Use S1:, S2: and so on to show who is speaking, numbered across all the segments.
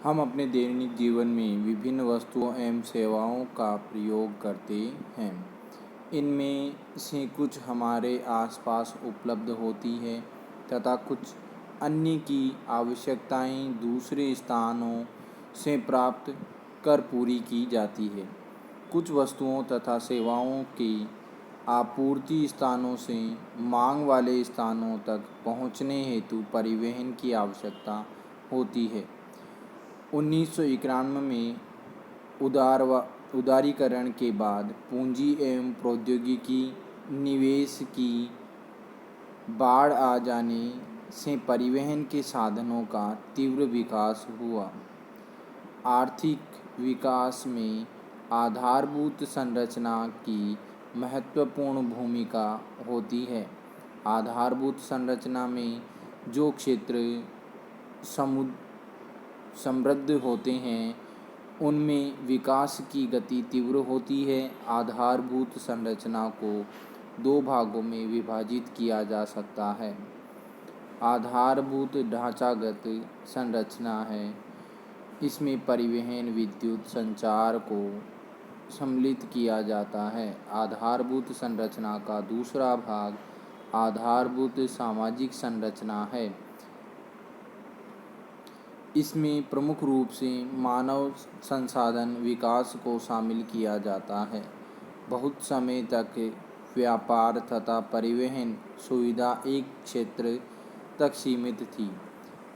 S1: हम अपने दैनिक जीवन में विभिन्न वस्तुओं एवं सेवाओं का प्रयोग करते हैं। इनमें से कुछ हमारे आसपास उपलब्ध होती है तथा कुछ अन्य की आवश्यकताएं दूसरे स्थानों से प्राप्त कर पूरी की जाती है। कुछ वस्तुओं तथा सेवाओं की आपूर्ति स्थानों से मांग वाले स्थानों तक पहुंचने हेतु परिवहन की आवश्यकता होती है। 1991 में उदारीकरण के बाद पूंजी एवं प्रौद्योगिकी निवेश की बाढ़ आ जाने से परिवहन के साधनों का तीव्र विकास हुआ। आर्थिक विकास में आधारभूत संरचना की महत्वपूर्ण भूमिका होती है। आधारभूत संरचना में जो क्षेत्र समृद्ध होते हैं उनमें विकास की गति तीव्र होती है। आधारभूत संरचना को दो भागों में विभाजित किया जा सकता है। आधारभूत ढांचागत संरचना है, इसमें परिवहन, विद्युत, संचार को सम्मिलित किया जाता है। आधारभूत संरचना का दूसरा भाग आधारभूत सामाजिक संरचना है। इसमें प्रमुख रूप से मानव संसाधन विकास को शामिल किया जाता है। बहुत समय तक व्यापार तथा परिवहन सुविधा एक क्षेत्र तक सीमित थी।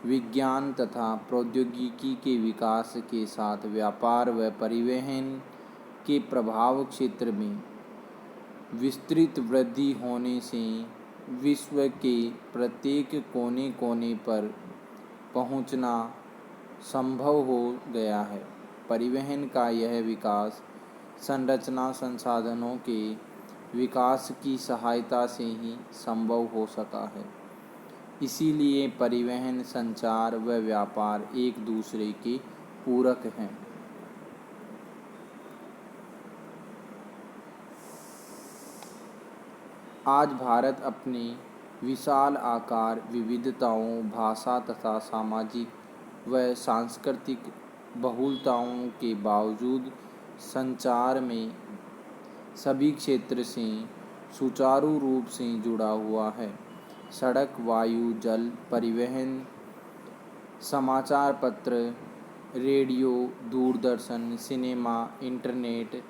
S1: विज्ञान तथा प्रौद्योगिकी के विकास के साथ व्यापार व परिवहन के प्रभाव क्षेत्र में विस्तृत वृद्धि होने से विश्व के प्रत्येक कोने कोने पर पहुंचना संभव हो गया है। परिवहन का यह विकास संरचना संसाधनों के विकास की सहायता से ही संभव हो सका है। इसीलिए परिवहन, संचार व व्यापार एक दूसरे के पूरक हैं। आज भारत अपने विशाल आकार, विविधताओं, भाषा तथा सामाजिक व सांस्कृतिक बहुलताओं के बावजूद संचार में सभी क्षेत्र से सुचारू रूप से जुड़ा हुआ है। सड़क, वायु, जल परिवहन, समाचार पत्र, रेडियो, दूरदर्शन, सिनेमा, इंटरनेट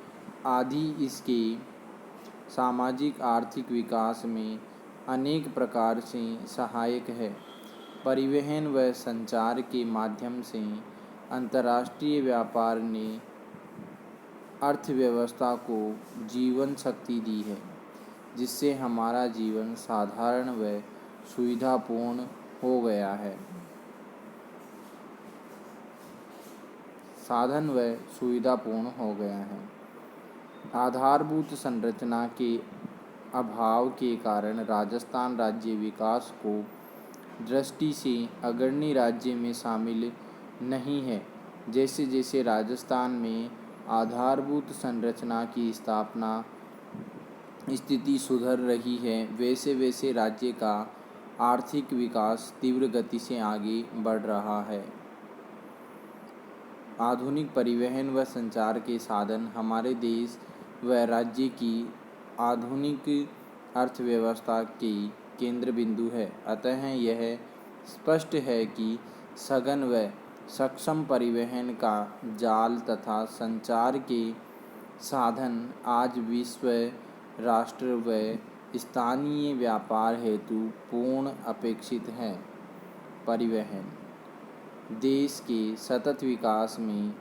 S1: आदि इसके सामाजिक आर्थिक विकास में अनेक प्रकार से सहायक है। परिवहन व संचार के माध्यम से अंतर्राष्ट्रीय व्यापार ने अर्थव्यवस्था को जीवन शक्ति दी है, जिससे हमारा जीवन साधारण व सुविधापूर्ण हो गया है। आधारभूत संरचना के अभाव के कारण राजस्थान राज्य विकास को दृष्टि से अग्रणी राज्य में शामिल नहीं है। जैसे जैसे राजस्थान में आधारभूत संरचना की स्थिति सुधर रही है, वैसे वैसे राज्य का आर्थिक विकास तीव्र गति से आगे बढ़ रहा है। आधुनिक परिवहन व संचार के साधन हमारे देश व राज्य की आधुनिक अर्थव्यवस्था की केंद्र बिंदु है। अतः यह स्पष्ट है कि सघन व सक्षम परिवहन का जाल तथा संचार के साधन आज विश्व, राष्ट्र व स्थानीय व्यापार हेतु पूर्ण अपेक्षित है। परिवहन देश के सतत विकास में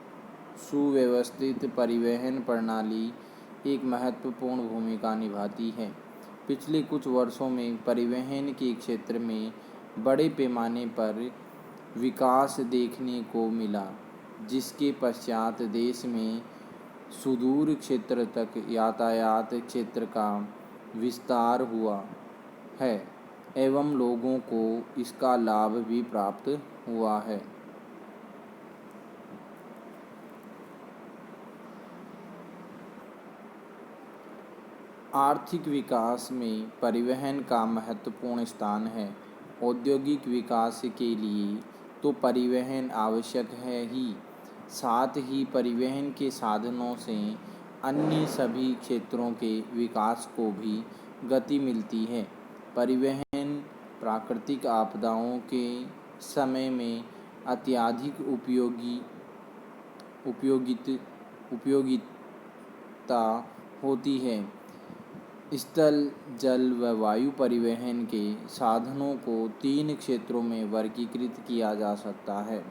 S1: सुव्यवस्थित परिवहन प्रणाली एक महत्वपूर्ण भूमिका निभाती है। पिछले कुछ वर्षों में परिवहन के क्षेत्र में बड़े पैमाने पर विकास देखने को मिला, जिसके पश्चात देश में सुदूर क्षेत्र तक यातायात क्षेत्र का विस्तार हुआ है एवं लोगों को इसका लाभ भी प्राप्त हुआ है। आर्थिक विकास में परिवहन का महत्वपूर्ण स्थान है। औद्योगिक विकास के लिए तो परिवहन आवश्यक है ही। साथ ही परिवहन के साधनों से अन्य सभी क्षेत्रों के विकास को भी गति मिलती है। परिवहन प्राकृतिक आपदाओं के समय में अत्यधिक उपयोगिता होती है। स्थल, जल व वायु परिवहन के साधनों को 3 क्षेत्रों में वर्गीकृत किया जा सकता है।